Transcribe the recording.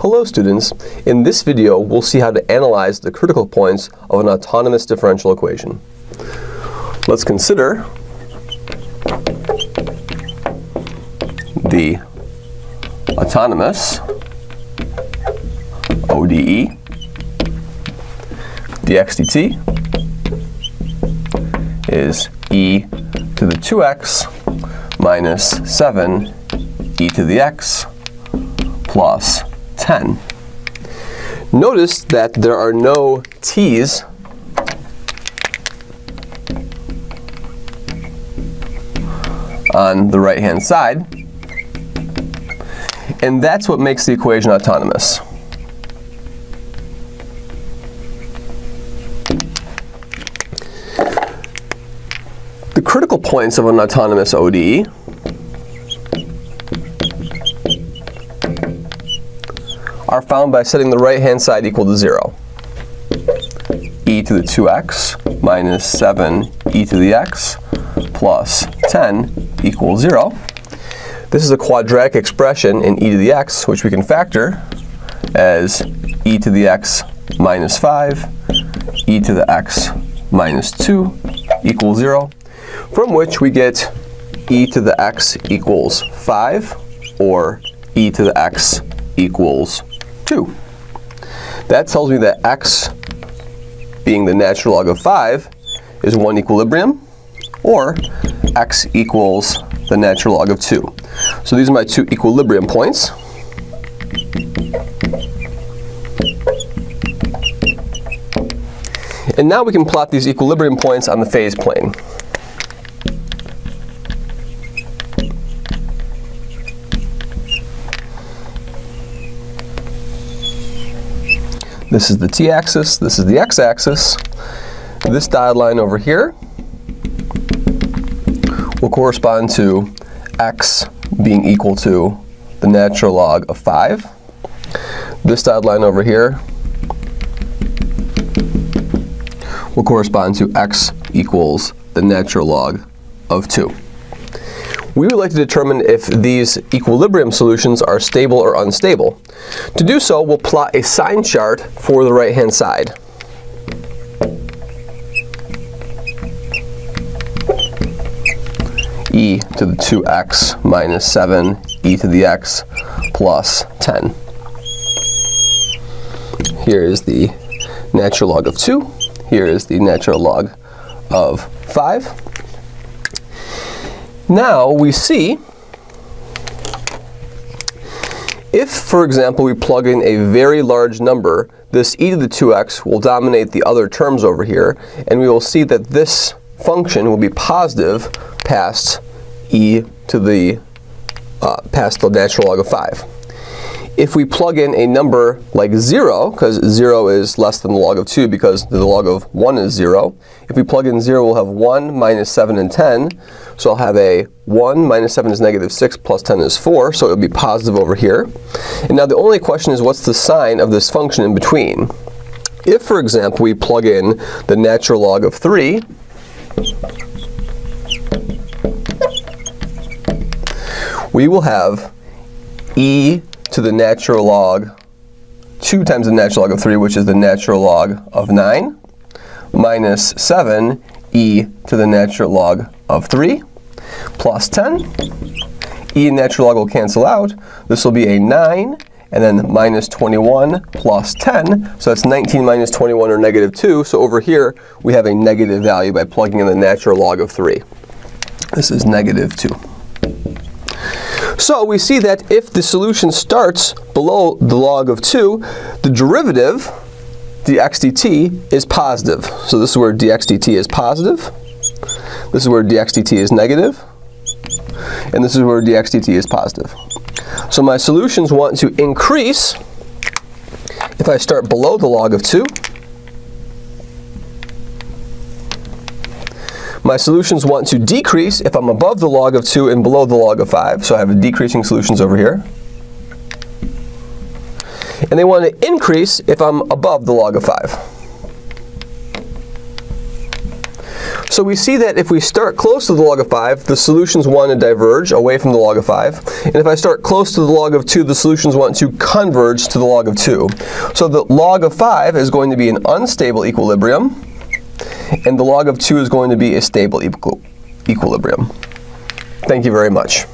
Hello students, in this video we'll see how to analyze the critical points of an autonomous differential equation. Let's consider the autonomous ODE dx dt is e to the 2x minus 7 e to the x plus 10. Notice that there are no t's on the right-hand side, and that's what makes the equation autonomous. The critical points of an autonomous ODE are found by setting the right-hand side equal to 0. E to the 2x minus 7 e to the x plus 10 equals 0. This is a quadratic expression in e to the x, which we can factor as e to the x minus 5, e to the x minus 2 equals 0, from which we get e to the x equals 5, or e to the x equals 2. That tells me that x, being the natural log of 5, is one equilibrium, or x equals the natural log of 2. So these are my two equilibrium points. And now we can plot these equilibrium points on the phase plane. This is the t-axis, this is the x-axis. This dotted line over here will correspond to x being equal to the natural log of 5. This dotted line over here will correspond to x equals the natural log of 2. We would like to determine if these equilibrium solutions are stable or unstable. To do so, we'll plot a sign chart for the right-hand side. E to the 2x minus 7 e to the x plus 10. Here is the natural log of 2. Here is the natural log of 5. Now we see if, for example, we plug in a very large number, this e to the 2x will dominate the other terms over here, and we will see that this function will be positive past e to the past the natural log of 5. If we plug in a number like 0, because 0 is less than the log of 2 because the log of 1 is 0, if we plug in 0, we'll have 1 minus 7 and 10. So I'll have a 1 minus 7 is negative 6 plus 10 is 4, so it would be positive over here. And now the only question is, what's the sign of this function in between? If, for example, we plug in the natural log of 3, we will have e to the natural log 2 times the natural log of 3, which is the natural log of 9, minus 7 e to the natural log of 3, plus 10. E and natural log will cancel out. This will be a 9, and then minus 21 plus 10. So that's 19 minus 21, or negative 2. So over here, we have a negative value by plugging in the natural log of 3. This is negative 2. So we see that if the solution starts below the log of 2, the derivative, dx dt, is positive. So this is where dx dt is positive. This is where dx dt is negative. And this is where dx dt is positive. So my solutions want to increase if I start below the log of 2. My solutions want to decrease if I'm above the log of 2 and below the log of 5. So I have a decreasing solutions over here. And they want to increase if I'm above the log of 5. So we see that if we start close to the log of 5, the solutions want to diverge away from the log of 5. And if I start close to the log of 2, the solutions want to converge to the log of 2. So the log of 5 is going to be an unstable equilibrium, and the log of 2 is going to be a stable equilibrium. Thank you very much.